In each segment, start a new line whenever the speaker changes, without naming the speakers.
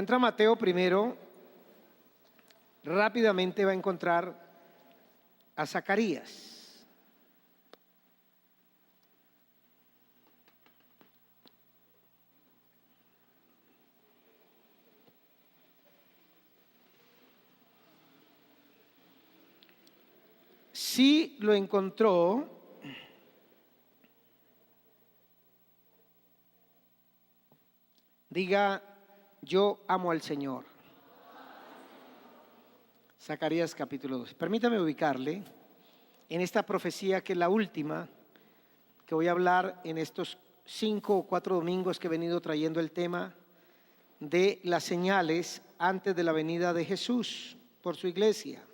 entra a Mateo primero, rápidamente va a encontrar a Zacarías. Si lo encontró, diga: yo amo al Señor. Zacarías capítulo 12. Permítame ubicarle en esta profecía, que es la última que voy a hablar en estos 5 o 4 domingos que he venido trayendo el tema de las señales antes de la venida de Jesús por su iglesia.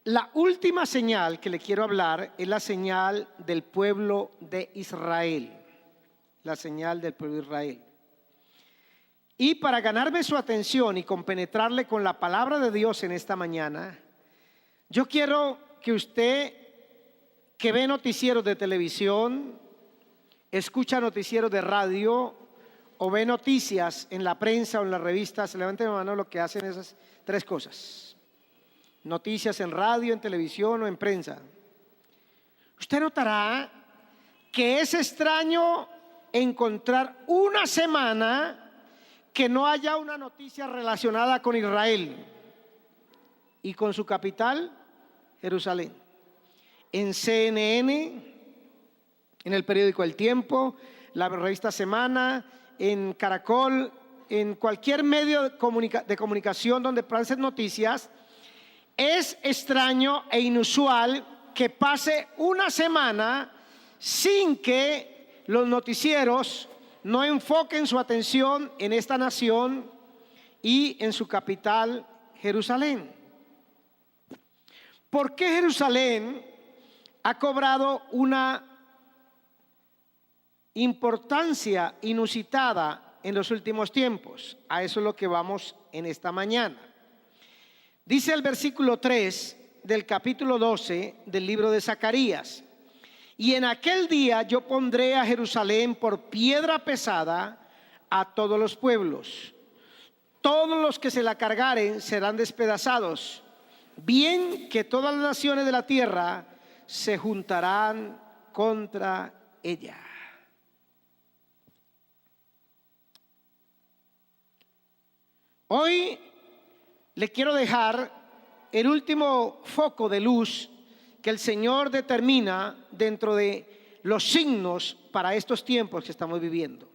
La última señal que le quiero hablar es la señal del pueblo de Israel. La señal del pueblo de Israel. Y para ganarme su atención y compenetrarle con la palabra de Dios en esta mañana, yo quiero que usted, que ve noticieros de televisión, escucha noticieros de radio o ve noticias en la prensa o en las revistas, levante la mano lo que hacen esas 3 cosas. Noticias en radio, en televisión o en prensa. Usted notará que es extraño encontrar una semana que no haya una noticia relacionada con Israel y con su capital, Jerusalén. En CNN, en el periódico El Tiempo, la revista Semana, en Caracol, en cualquier medio de comunicación donde pasen noticias. Es extraño e inusual que pase una semana sin que los noticieros no enfoquen su atención en esta nación y en su capital, Jerusalén. ¿Por qué Jerusalén ha cobrado una importancia inusitada en los últimos tiempos? A eso es lo que vamos en esta mañana. Dice el versículo 3 del capítulo 12 del libro de Zacarías: y en aquel día yo pondré a Jerusalén por piedra pesada a todos los pueblos. Todos los que se la cargaren serán despedazados, bien que todas las naciones de la tierra se juntarán contra ella. Hoy le quiero dejar el último foco de luz que el Señor determina dentro de los signos para estos tiempos que estamos viviendo.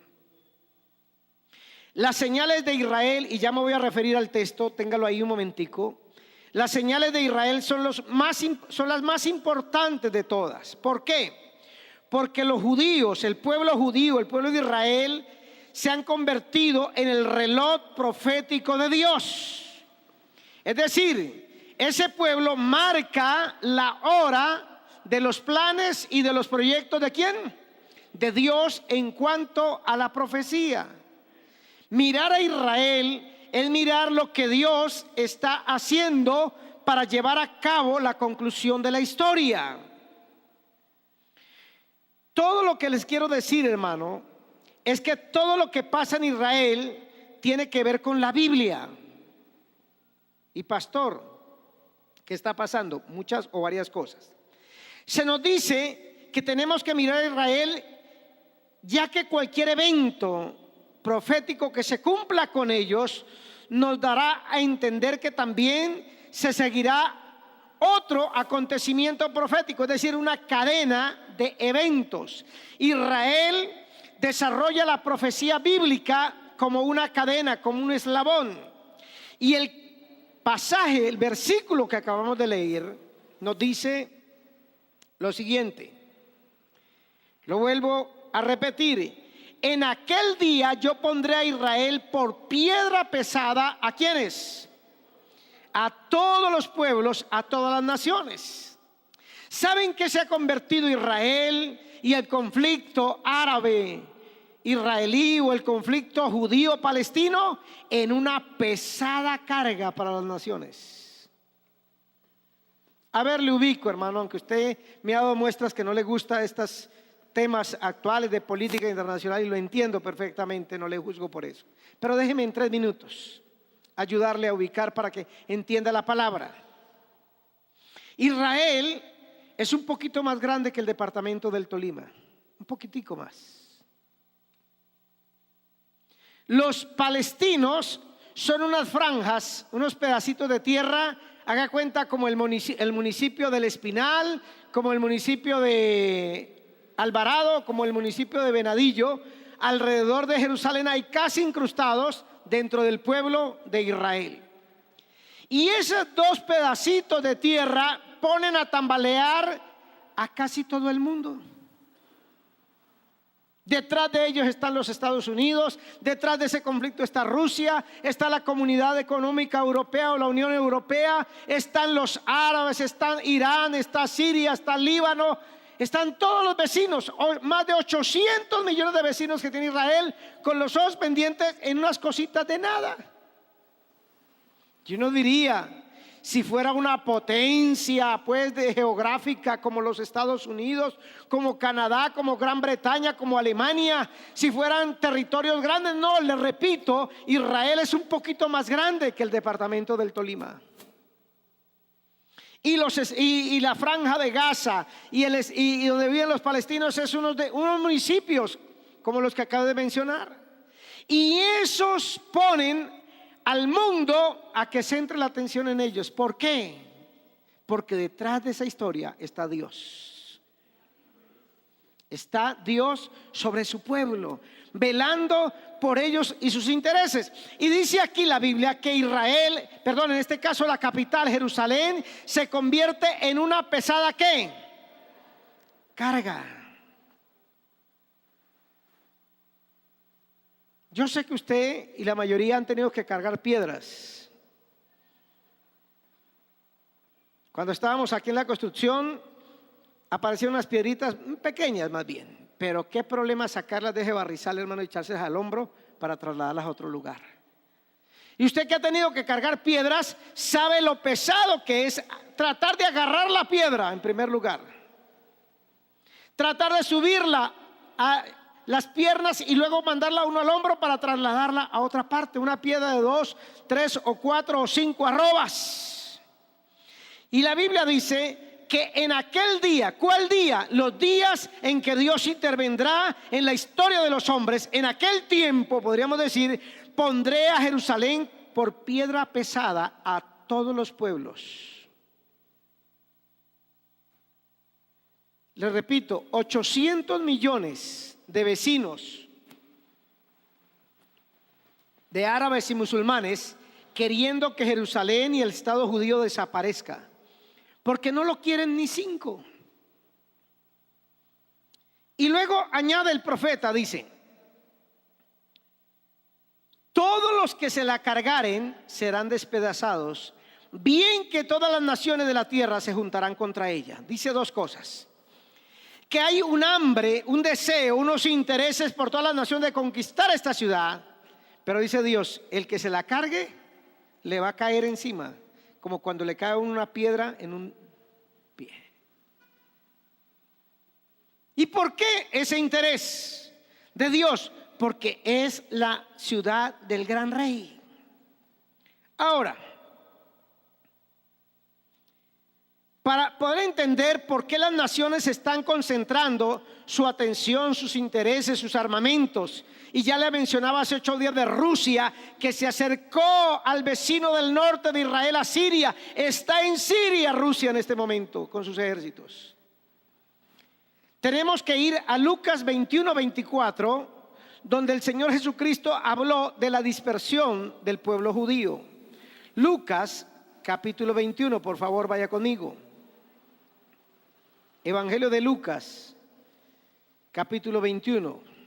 Las señales de Israel, y ya me voy a referir al texto, téngalo ahí un momentico. Las señales de Israel son las más importantes de todas. ¿Por qué? Porque los judíos, el pueblo judío, el pueblo de Israel, se han convertido en el reloj profético de Dios. Es decir, ese pueblo marca la hora de los planes y de los proyectos ¿de quién? De Dios en cuanto a la profecía. Mirar a Israel es mirar lo que Dios está haciendo para llevar a cabo la conclusión de la historia. Todo lo que les quiero decir, hermano, es que todo lo que pasa en Israel tiene que ver con la Biblia. Y pastor, ¿qué está pasando? Muchas o varias cosas. Se nos dice que tenemos que mirar a Israel, ya que cualquier evento profético que se cumpla con ellos nos dará a entender que también se seguirá otro acontecimiento profético, es decir, una cadena de eventos. Israel desarrolla la profecía bíblica como una cadena, como un eslabón. Y el pasaje, el versículo que acabamos de leer, nos dice lo siguiente. Lo vuelvo a repetir. En aquel día yo pondré a Israel por piedra pesada. ¿A quiénes? A todos los pueblos, a todas las naciones. ¿Saben qué se ha convertido Israel y el conflicto árabe-israelí o el conflicto judío-palestino? En una pesada carga para las naciones. A ver, le ubico, hermano, aunque usted me ha dado muestras que no le gusta estas temas actuales de política internacional y lo entiendo perfectamente, no le juzgo por eso. Pero déjeme en 3 minutos ayudarle a ubicar para que entienda la palabra. Israel es un poquito más grande que el departamento del Tolima, un poquitico más. Los palestinos son unas franjas, unos pedacitos de tierra, haga cuenta como el municipio del Espinal, como el municipio de Alvarado, como el municipio de Venadillo. Alrededor de Jerusalén hay casi incrustados dentro del pueblo de Israel. Y esos 2 pedacitos de tierra ponen a tambalear a casi todo el mundo. Detrás de ellos están los Estados Unidos, detrás de ese conflicto está Rusia, está la Comunidad Económica Europea o la Unión Europea, están los árabes, están Irán, está Siria, está Líbano, están todos los vecinos, más de 800 millones de vecinos que tiene Israel, con los ojos pendientes en unas cositas de nada. Yo no diría, si fuera una potencia pues geográfica como los Estados Unidos, como Canadá, como Gran Bretaña, como Alemania, si fueran territorios grandes, no, les repito, Israel es un poquito más grande que el departamento del Tolima. Y la franja de Gaza y donde viven los palestinos es unos municipios como los que acabo de mencionar. Y esos ponen al mundo a que centre la atención en ellos. ¿Por qué? Porque detrás de esa historia está Dios. Está Dios sobre su pueblo, velando por ellos y sus intereses. Y dice aquí la Biblia que en este caso la capital, Jerusalén, se convierte en una pesada ¿qué? Carga. Yo sé que usted y la mayoría han tenido que cargar piedras. Cuando estábamos aquí en la construcción, aparecieron unas piedritas pequeñas más bien. Pero qué problema sacarlas de ese barrizal, hermano, y echárselas al hombro para trasladarlas a otro lugar. Y usted que ha tenido que cargar piedras, sabe lo pesado que es tratar de agarrar la piedra en primer lugar. Tratar de subirla a las piernas y luego mandarla uno al hombro para trasladarla a otra parte. Una piedra de 2, 3 o 4 o 5 arrobas. Y la Biblia dice que en aquel día, ¿cuál día? Los días en que Dios intervendrá en la historia de los hombres. En aquel tiempo, podríamos decir, pondré a Jerusalén por piedra pesada a todos los pueblos. Les repito, 800 millones de vecinos, de árabes y musulmanes, queriendo que Jerusalén y el Estado judío desaparezca. Porque no lo quieren ni 5. Y luego añade el profeta, dice: todos los que se la cargaren serán despedazados, bien que todas las naciones de la tierra se juntarán contra ella. Dice 2 cosas: que hay un hambre, un deseo, unos intereses por todas las naciones de conquistar esta ciudad. Pero dice Dios, el que se la cargue le va a caer encima, como cuando le cae una piedra en un pie. ¿Y por qué ese interés de Dios? Porque es la ciudad del gran rey. Ahora, para poder entender por qué las naciones están concentrando su atención, sus intereses, sus armamentos, y ya le mencionaba hace 8 días de Rusia, que se acercó al vecino del norte de Israel, a Siria. Está en Siria Rusia en este momento con sus ejércitos. Tenemos que ir a Lucas 21-24, donde el Señor Jesucristo habló de la dispersión del pueblo judío. Lucas capítulo 21, por favor vaya conmigo. Evangelio de Lucas, capítulo 21.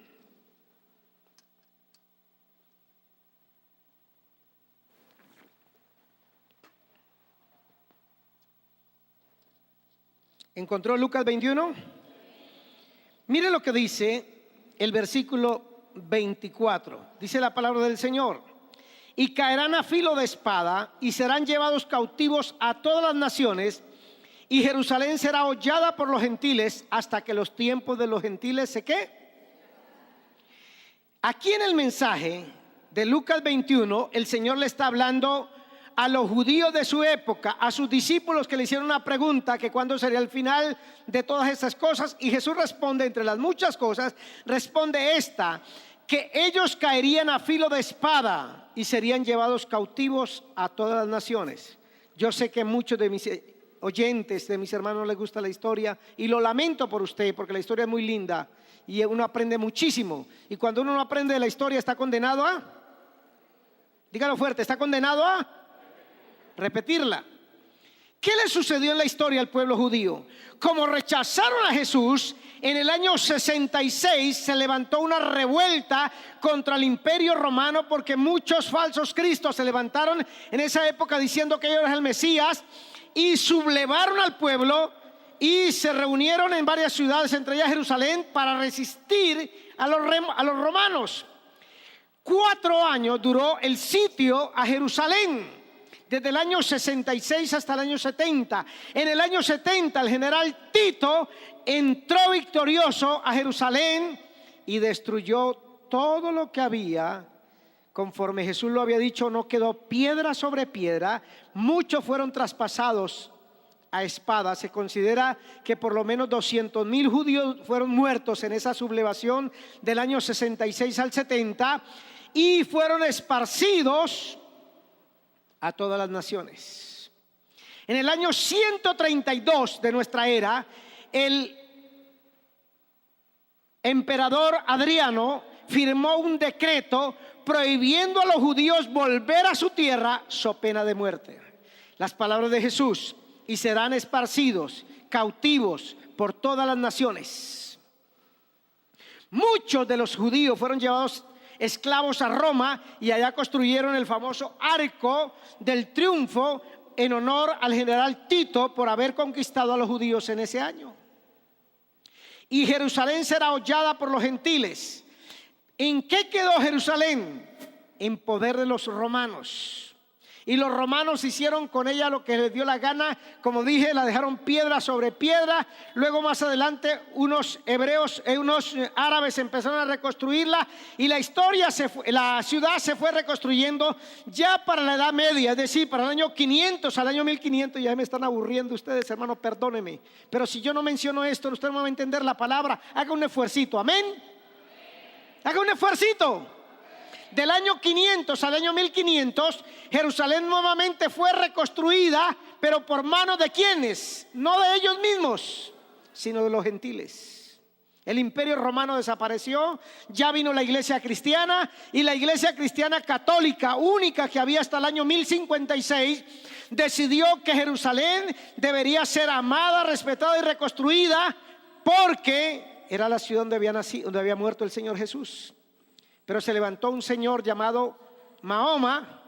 ¿Encontró Lucas 21? Mire lo que dice el versículo 24. Dice la palabra del Señor: y caerán a filo de espada y serán llevados cautivos a todas las naciones, y Jerusalén será hollada por los gentiles hasta que los tiempos de los gentiles se ¿qué? Aquí en el mensaje de Lucas 21, el Señor le está hablando a los judíos de su época, a sus discípulos que le hicieron una pregunta, que cuándo sería el final de todas estas cosas, y Jesús responde, entre las muchas cosas, responde esta: que ellos caerían a filo de espada y serían llevados cautivos a todas las naciones. Yo sé que muchos de mis oyentes, de mis hermanos, les gusta la historia, y lo lamento por usted, porque la historia es muy linda y uno aprende muchísimo, y cuando uno no aprende de la historia está condenado a, dígalo fuerte, está condenado a repetirla. ¿Qué le sucedió en la historia al pueblo judío? Como rechazaron a Jesús, en el año 66 se levantó una revuelta contra el imperio romano, porque muchos falsos cristos se levantaron en esa época diciendo que ellos eran el Mesías, y sublevaron al pueblo y se reunieron en varias ciudades, entre ellas Jerusalén, para resistir a los romanos. 4 años duró el sitio a Jerusalén, desde el año 66 hasta el año 70. En el año 70 el general Tito entró victorioso a Jerusalén y destruyó todo lo que había. Conforme Jesús lo había dicho, no quedó piedra sobre piedra. Muchos fueron traspasados a espada. Se considera que por lo menos 200,000 judíos fueron muertos en esa sublevación del año 66 al 70, y fueron esparcidos a todas las naciones. En el año 132 de nuestra era, el emperador Adriano firmó un decreto prohibiendo a los judíos volver a su tierra so pena de muerte. Las palabras de Jesús: y serán esparcidos, cautivos por todas las naciones. Muchos de los judíos fueron llevados esclavos a Roma, y allá construyeron el famoso Arco del Triunfo en honor al general Tito por haber conquistado a los judíos en ese año. Y Jerusalén será hollada por los gentiles. ¿En qué quedó Jerusalén? En poder de los romanos. Y los romanos hicieron con ella lo que les dio la gana. Como dije, la dejaron piedra sobre piedra. Luego más adelante unos hebreos, unos árabes empezaron a reconstruirla, y la ciudad se fue reconstruyendo ya para la Edad Media, es decir, para el año 500 al año 1500. Ya me están aburriendo ustedes, hermano, perdónenme, pero si yo no menciono esto, usted no va a entender la palabra. Haga un esfuercito, amén. Haga un esfuercito. Del año 500 al año 1500, Jerusalén nuevamente fue reconstruida, pero por manos de ¿quiénes? No de ellos mismos, sino de los gentiles. El imperio romano desapareció, ya vino la iglesia cristiana, y la iglesia cristiana católica, única que había hasta el año 1056, decidió que Jerusalén debería ser amada, respetada y reconstruida, porque era la ciudad donde había nacido, donde había muerto el Señor Jesús. Pero se levantó un señor llamado Mahoma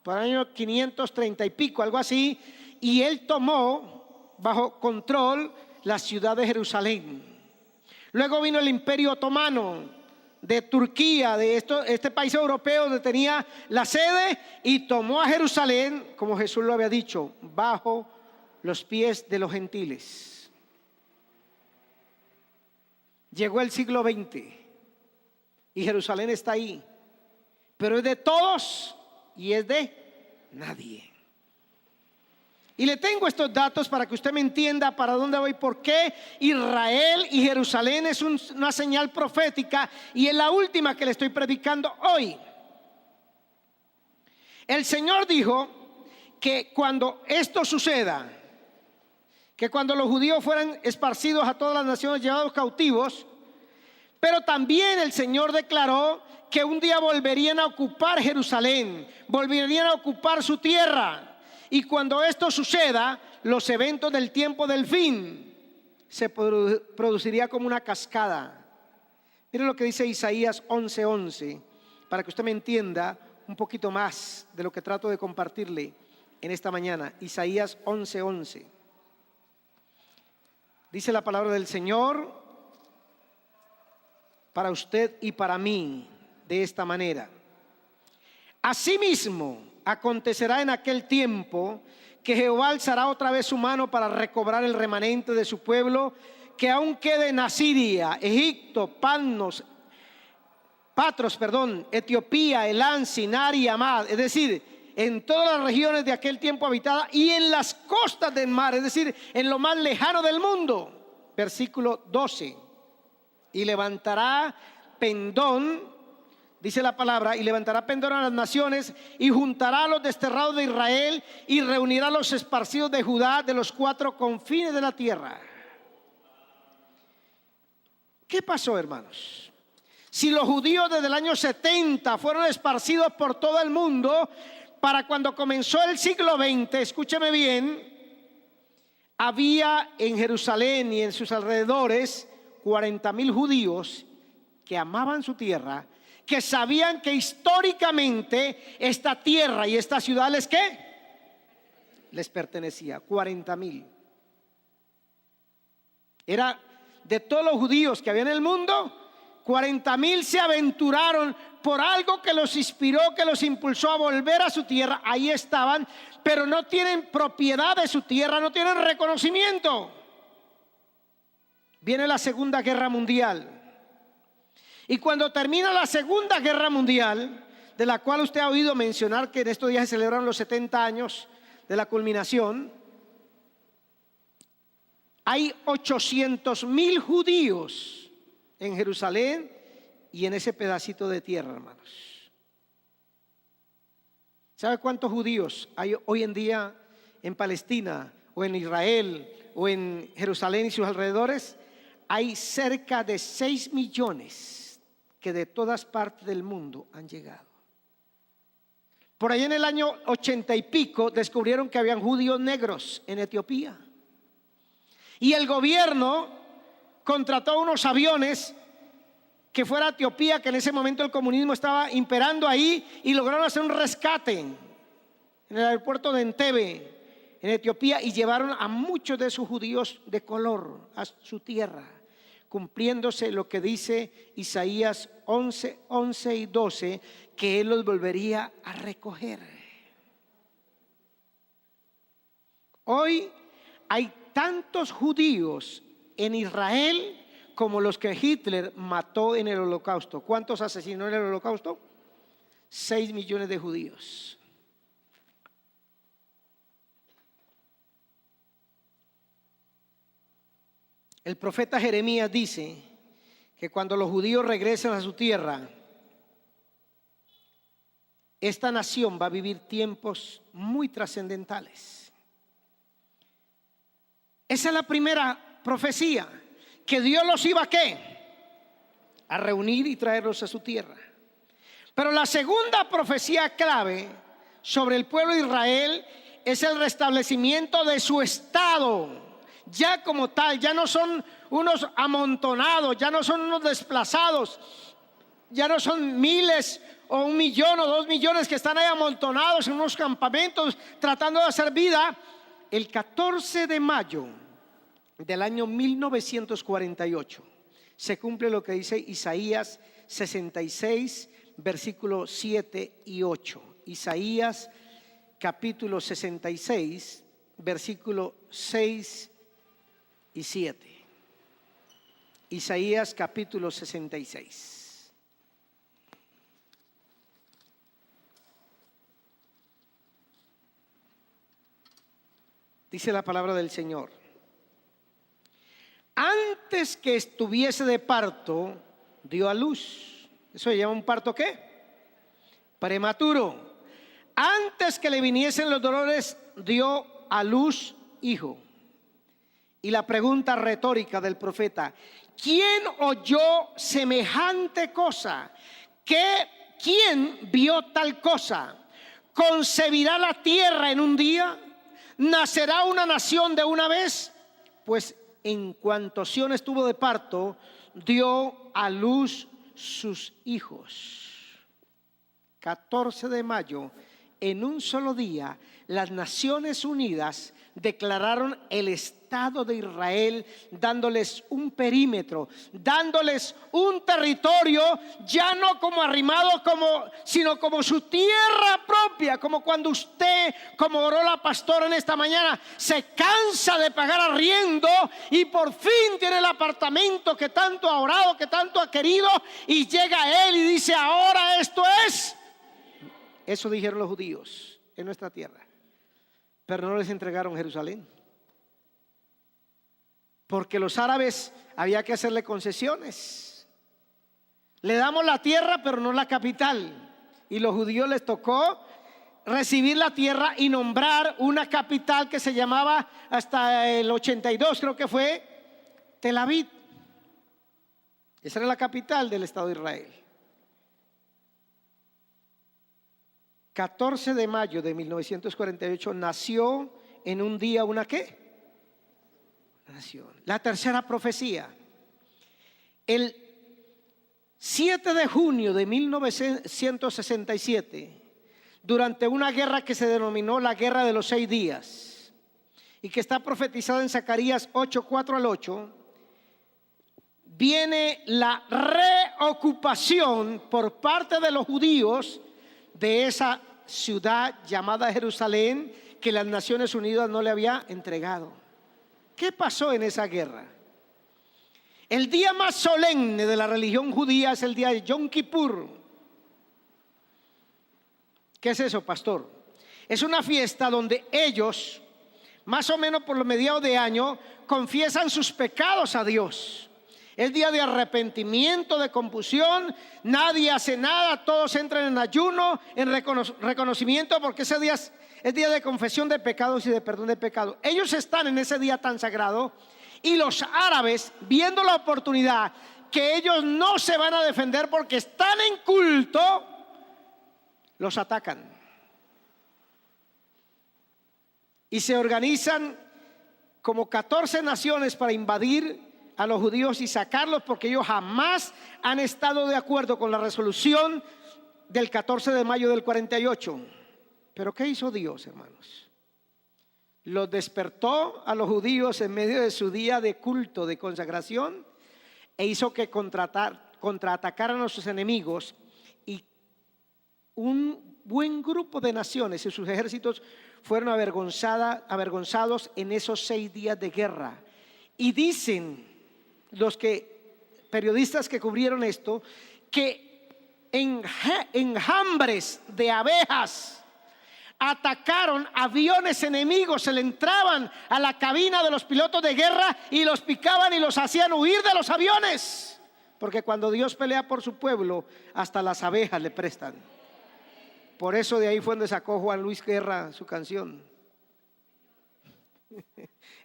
por el año 530 y pico, algo así, y él tomó bajo control la ciudad de Jerusalén. Luego vino el imperio otomano de Turquía, de este país europeo donde tenía la sede, y tomó a Jerusalén, como Jesús lo había dicho, bajo los pies de los gentiles. Llegó el siglo XX y Jerusalén está ahí, pero es de todos y es de nadie. Y le tengo estos datos para que usted me entienda para dónde voy, por qué Israel y Jerusalén es una señal profética, y es la última que le estoy predicando hoy. El Señor dijo que cuando esto suceda, que cuando los judíos fueran esparcidos a todas las naciones, llevados cautivos, pero también el Señor declaró que un día volverían a ocupar Jerusalén, volverían a ocupar su tierra. Y cuando esto suceda, los eventos del tiempo del fin se produciría como una cascada. Miren lo que dice Isaías 11:11, para que usted me entienda un poquito más de lo que trato de compartirle en esta mañana. Isaías 11:11. Dice la palabra del Señor para usted y para mí de esta manera: asimismo acontecerá en aquel tiempo que Jehová alzará otra vez su mano para recobrar el remanente de su pueblo que aún quede en Asiria, Egipto, Patros, Etiopía, Elán, Sinar y Amad, es decir, en todas las regiones de aquel tiempo habitadas y en las costas del mar, es decir, en lo más lejano del mundo. Versículo 12. Y levantará pendón, dice la palabra, y levantará pendón a las naciones y juntará a los desterrados de Israel y reunirá a los esparcidos de Judá de los 4 confines de la tierra. ¿Qué pasó, hermanos? Si los judíos desde el año 70 fueron esparcidos por todo el mundo, para cuando comenzó el siglo XX, escúcheme bien, había en Jerusalén y en sus alrededores 40,000 judíos que amaban su tierra, que sabían que históricamente esta tierra y esta ciudad les pertenecía. 40,000. Era de todos los judíos que había en el mundo, 40,000 se aventuraron por algo que los inspiró, que los impulsó a volver a su tierra. Ahí estaban, pero no tienen propiedad de su tierra, no tienen reconocimiento. Viene la Segunda Guerra Mundial. Y cuando termina la Segunda Guerra Mundial, de la cual usted ha oído mencionar que en estos días se celebran los 70 años de la culminación, hay 800,000 judíos en Jerusalén y en ese pedacito de tierra, hermanos. ¿Sabe cuántos judíos hay hoy en día en Palestina o en Israel o en Jerusalén y sus alrededores? Hay cerca de 6 millones que de todas partes del mundo han llegado. Por ahí en el año 80 y pico descubrieron que habían judíos negros en Etiopía. Y el gobierno contrató unos aviones que fuera a Etiopía, que en ese momento el comunismo estaba imperando ahí, y lograron hacer un rescate en el aeropuerto de Entebbe, en Etiopía, y llevaron a muchos de esos judíos de color a su tierra, cumpliéndose lo que dice Isaías 11, 11 y 12, que Él los volvería a recoger. Hoy hay tantos judíos en Israel como los que Hitler mató en el Holocausto. ¿Cuántos asesinó en el Holocausto? 6 millones de judíos. El profeta Jeremías dice que cuando los judíos regresen a su tierra, esta nación va a vivir tiempos muy trascendentales. Esa es la primera profecía, que Dios los iba ¿a qué? A reunir y traerlos a su tierra. Pero la segunda profecía clave sobre el pueblo de Israel es el restablecimiento de su estado. Ya como tal, ya no son unos amontonados, ya no son unos desplazados, ya no son miles o 1 millón o 2 millones que están ahí amontonados en unos campamentos tratando de hacer vida. El 14 de mayo del año 1948 se cumple lo que dice Isaías 66, versículos 7 y 8. Isaías capítulo 66, versículo 6 y 7. Isaías capítulo 66. Dice la palabra del Señor: antes que estuviese de parto, dio a luz. Eso se llama un parto ¿qué? Prematuro. Antes que le viniesen los dolores, dio a luz hijo. Y la pregunta retórica del profeta: ¿quién oyó semejante cosa? ¿Quién vio tal cosa? ¿Concebirá la tierra en un día? ¿Nacerá una nación de una vez? Pues en cuanto Sión estuvo de parto, dio a luz sus hijos. 14 de mayo en un solo día, las Naciones Unidas declararon el Estado de Israel, dándoles un perímetro, dándoles un territorio, ya no como arrimado, sino como su tierra propia, como cuando usted, como oró la pastora en esta mañana, se cansa de pagar arriendo y por fin tiene el apartamento que tanto ha orado, que tanto ha querido, y llega a él y dice: ahora esto es. Eso dijeron los judíos en nuestra tierra, pero no les entregaron Jerusalén, porque los árabes había que hacerle concesiones. Le damos la tierra pero no la capital, y los judíos les tocó recibir la tierra y nombrar una capital que se llamaba, hasta el 82 creo que fue, Tel Aviv. Esa era la capital del Estado de Israel. 14 de mayo de 1948 nació en un día una ¿qué? Nación. La tercera profecía. El 7 de junio de 1967, durante una guerra que se denominó la Guerra de los 6 días y que está profetizada en Zacarías 8:4 al 8, viene la reocupación por parte de los judíos de esa ciudad llamada Jerusalén, que las Naciones Unidas no le había entregado. ¿Qué pasó en esa guerra? El día más solemne de la religión judía es el día de Yom Kippur. ¿Qué es eso, pastor? Es una fiesta donde ellos, más o menos por los mediados de año, confiesan sus pecados a Dios. Es día de arrepentimiento, de confusión. Nadie hace nada, todos entran en ayuno, en reconocimiento, porque ese día es día de confesión de pecados y de perdón de pecados. Ellos están en ese día tan sagrado, y los árabes, viendo la oportunidad que ellos no se van a defender porque están en culto, los atacan y se organizan como 14 naciones para invadir a los judíos y sacarlos, porque ellos jamás han estado de acuerdo con la resolución del 14 de mayo del 48. Pero ¿qué hizo Dios, hermanos? Los despertó a los judíos en medio de su día de culto, de consagración, e hizo que contraatacaran a sus enemigos, y un buen grupo de naciones y sus ejércitos fueron avergonzados en esos 6 días de guerra. Y dicen los periodistas que cubrieron esto, que enjambres de abejas atacaron aviones enemigos, se le entraban a la cabina de los pilotos de guerra y los picaban y los hacían huir de los aviones, porque cuando Dios pelea por su pueblo, hasta las abejas le prestan. Por eso de ahí fue donde sacó Juan Luis Guerra su canción.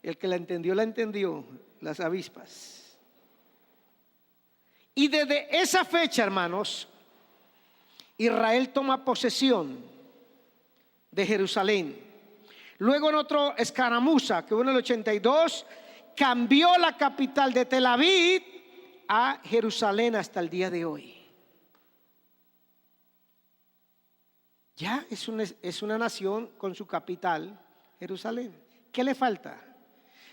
El que la entendió, las avispas. Y desde esa fecha, hermanos, Israel toma posesión de Jerusalén. Luego, en otro escaramuza que hubo en el 82, cambió la capital de Tel Aviv a Jerusalén hasta el día de hoy. Ya es una nación con su capital, Jerusalén. ¿Qué le falta?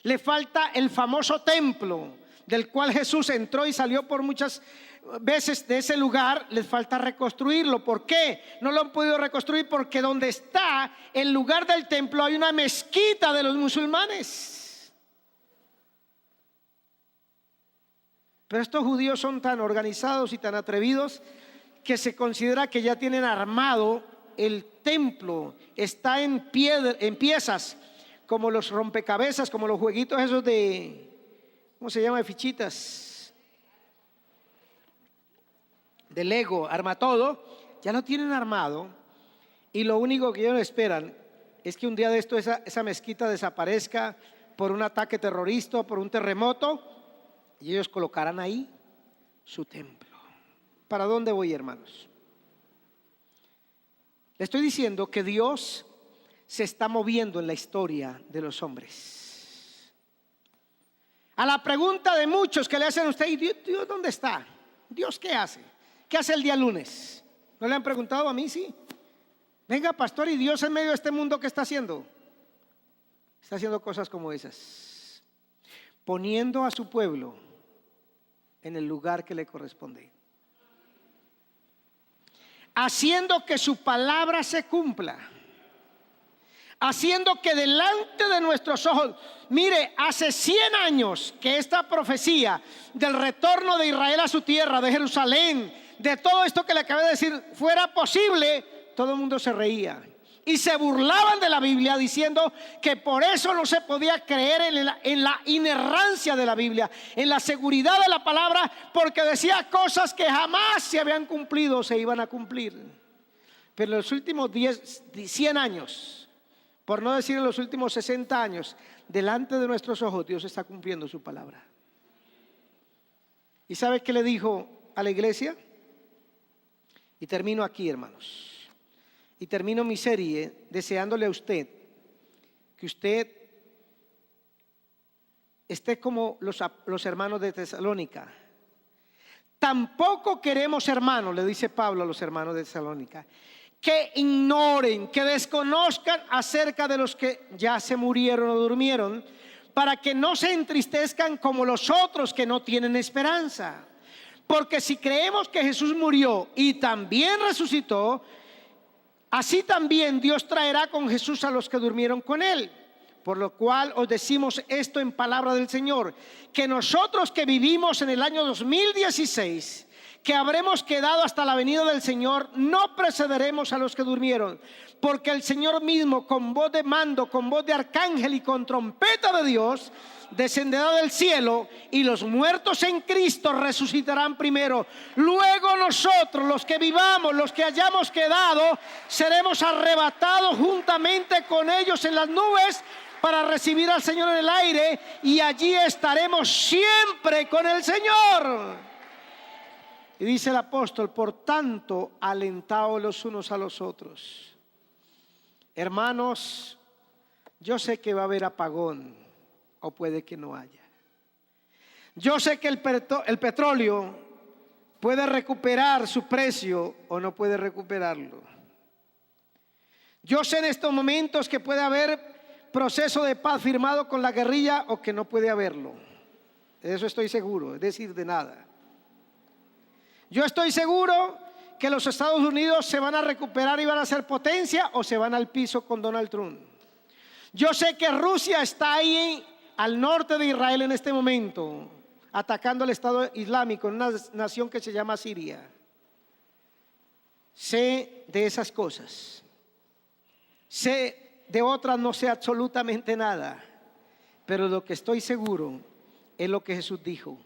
Le falta el famoso templo, del cual Jesús entró y salió por muchas veces de ese lugar. Les falta reconstruirlo. ¿Por qué no lo han podido reconstruir? Porque donde está el lugar del templo hay una mezquita de los musulmanes. Pero estos judíos son tan organizados y tan atrevidos que se considera que ya tienen armado el templo. Está en piezas, como los rompecabezas, como los jueguitos esos de, ¿cómo se llama? De fichitas, de Lego, arma todo. Ya lo tienen armado, y lo único que ellos esperan es que un día de esto esa mezquita desaparezca por un ataque terrorista, por un terremoto, y ellos colocarán ahí su templo. ¿Para dónde voy, hermanos? Le estoy diciendo que Dios se está moviendo en la historia de los hombres. A la pregunta de muchos que le hacen a usted: ¿y Dios dónde está? ¿Dios qué hace? ¿Qué hace el día lunes? ¿No le han preguntado? A mí sí. Venga, pastor, y Dios en medio de este mundo, ¿qué está haciendo? Está haciendo cosas como esas, poniendo a su pueblo en el lugar que le corresponde, haciendo que su palabra se cumpla, haciendo que delante de nuestros ojos, mire, hace 100 años que esta profecía del retorno de Israel a su tierra, de Jerusalén, de todo esto que le acabé de decir, fuera posible, todo el mundo se reía y se burlaban de la Biblia, diciendo que por eso no se podía creer en la inerrancia de la Biblia, en la seguridad de la palabra, porque decía cosas que jamás se habían cumplido o se iban a cumplir. Pero en los últimos 100 años, por no decir en los últimos 60 años, delante de nuestros ojos Dios está cumpliendo su palabra. ¿Y sabe qué le dijo a la iglesia? Y termino aquí, hermanos. Y termino mi serie deseándole a usted que usted esté como los hermanos de Tesalónica. Tampoco queremos, hermanos, le dice Pablo a los hermanos de Tesalónica, que ignoren, que desconozcan acerca de los que ya se murieron o durmieron, para que no se entristezcan como los otros que no tienen esperanza. Porque si creemos que Jesús murió y también resucitó, así también Dios traerá con Jesús a los que durmieron con él. Por lo cual os decimos esto en palabra del Señor, que nosotros que vivimos en el año 2016, que habremos quedado hasta la venida del Señor, no precederemos a los que durmieron, porque el Señor mismo, con voz de mando, con voz de arcángel y con trompeta de Dios, descenderá del cielo, y los muertos en Cristo resucitarán primero. Luego nosotros, los que vivamos, los que hayamos quedado, seremos arrebatados juntamente con ellos en las nubes para recibir al Señor en el aire, y allí estaremos siempre con el Señor. Y dice el apóstol: por tanto, alentaos los unos a los otros. Hermanos, yo sé que va a haber apagón, o puede que no haya. Yo sé que el petróleo puede recuperar su precio o no puede recuperarlo. Yo sé en estos momentos que puede haber proceso de paz firmado con la guerrilla o que no puede haberlo. De eso estoy seguro, es decir, de nada. Yo estoy seguro que los Estados Unidos se van a recuperar y van a ser potencia, o se van al piso con Donald Trump. Yo sé que Rusia está ahí al norte de Israel en este momento, atacando al Estado Islámico en una nación que se llama Siria. Sé de esas cosas. Sé de otras, no sé absolutamente nada. Pero lo que estoy seguro es lo que Jesús dijo: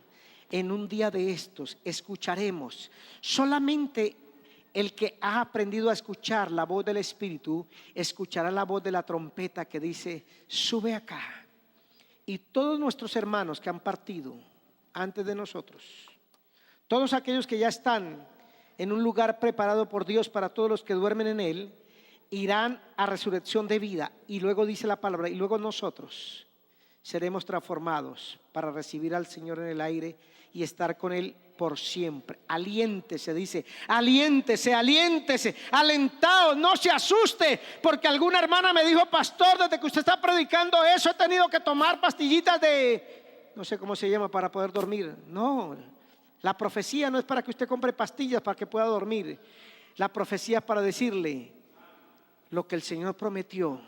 en un día de estos escucharemos. Solamente el que ha aprendido a escuchar la voz del Espíritu escuchará la voz de la trompeta que dice: sube acá. Y todos nuestros hermanos que han partido antes de nosotros, todos aquellos que ya están en un lugar preparado por Dios para todos los que duermen en él, irán a resurrección de vida. Y luego dice la palabra: y luego nosotros seremos transformados para recibir al Señor en el aire y estar con él por siempre. Aliéntese, dice, aliéntese, aliéntese, alentaos, no se asuste, porque alguna hermana me dijo: pastor, desde que usted está predicando eso he tenido que tomar pastillitas de, no sé cómo se llama, para poder dormir. No, la profecía no es para que usted compre pastillas para que pueda dormir. La profecía es para decirle: lo que el Señor prometió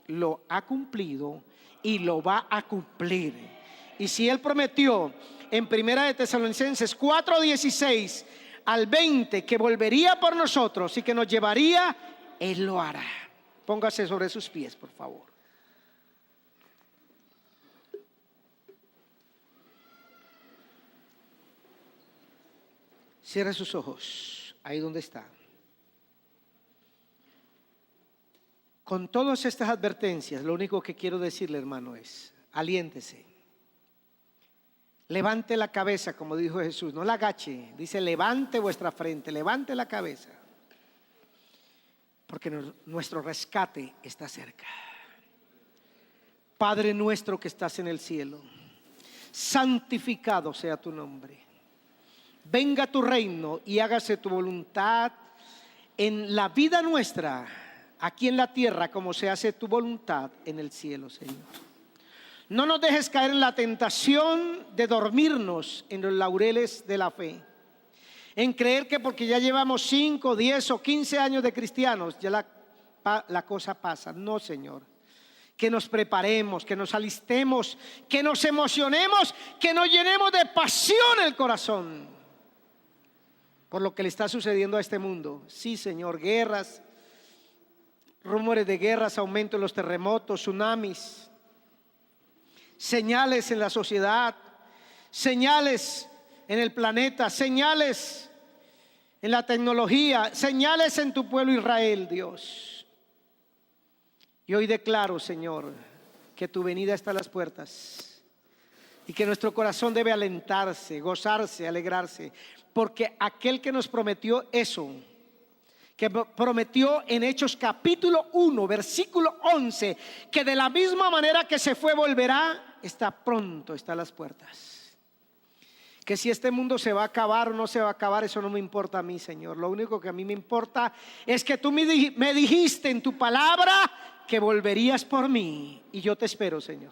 lo ha cumplido y lo va a cumplir. Y si Él prometió en Primera de Tesalonicenses 4:16 al 20 que volvería por nosotros y que nos llevaría, Él lo hará. Póngase sobre sus pies, por favor. Cierre sus ojos ahí donde está. Con todas estas advertencias, lo único que quiero decirle, hermano, es: aliéntese. Levante la cabeza, como dijo Jesús, no la agache. Dice: levante vuestra frente, levante la cabeza, porque nuestro rescate está cerca. Padre nuestro que estás en el cielo, santificado sea tu nombre. Venga tu reino y hágase tu voluntad en la vida nuestra aquí en la tierra como se hace tu voluntad en el cielo, Señor. No nos dejes caer en la tentación de dormirnos en los laureles de la fe, en creer que porque ya llevamos 5, 10 o 15 años de cristianos, ya la cosa pasa. No, Señor. Que nos preparemos, que nos alistemos, que nos emocionemos, que nos llenemos de pasión el corazón por lo que le está sucediendo a este mundo. Sí, Señor, guerras, rumores de guerras, aumento en los terremotos, tsunamis, señales en la sociedad, señales en el planeta, señales en la tecnología, señales en tu pueblo Israel, Dios. Y hoy declaro, Señor, que tu venida está a las puertas y que nuestro corazón debe alentarse, gozarse, alegrarse, porque aquel que nos prometió eso, que prometió en Hechos capítulo 1, versículo 11, que de la misma manera que se fue volverá, está pronto, está a las puertas. Que si este mundo se va a acabar o no se va a acabar, eso no me importa a mí, Señor. Lo único que a mí me importa es que tú me dijiste en tu palabra que volverías por mí, y yo te espero, Señor.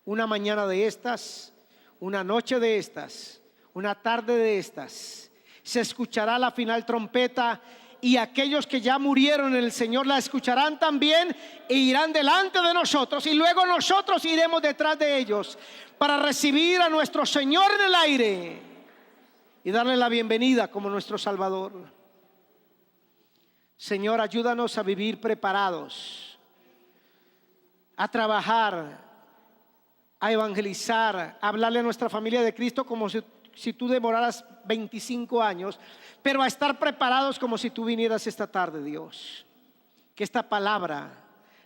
Una mañana de estas, una noche de estas, una tarde de estas, se escuchará la final trompeta, y aquellos que ya murieron en el Señor la escucharán también e irán delante de nosotros, y luego nosotros iremos detrás de ellos para recibir a nuestro Señor en el aire y darle la bienvenida como nuestro Salvador. Señor, ayúdanos a vivir preparados, a trabajar, a evangelizar, a hablarle a nuestra familia de Cristo como si tú demoraras 25 años, pero a estar preparados como si tú vinieras esta tarde, Dios. Que esta palabra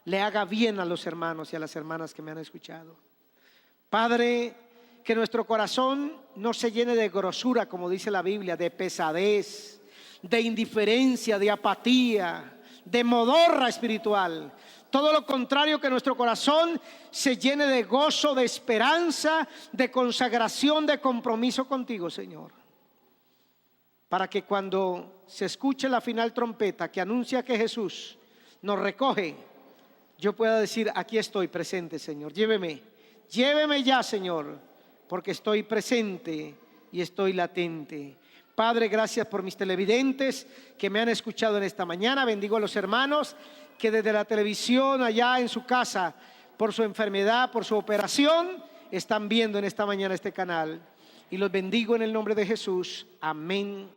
le haga bien a los hermanos y a las hermanas que me han escuchado. Padre, que nuestro corazón no se llene de grosura, como dice la Biblia, de pesadez, de indiferencia, de apatía, de modorra espiritual. Todo lo contrario, que nuestro corazón se llene de gozo, de esperanza, de consagración, de compromiso contigo, Señor. Para que cuando se escuche la final trompeta que anuncia que Jesús nos recoge, yo pueda decir: aquí estoy presente, Señor. Lléveme ya, Señor, porque estoy presente y estoy latente. Padre, gracias por mis televidentes que me han escuchado en esta mañana. Bendigo a los hermanos que desde la televisión allá en su casa, por su enfermedad, por su operación, están viendo en esta mañana este canal. Y los bendigo en el nombre de Jesús. Amén.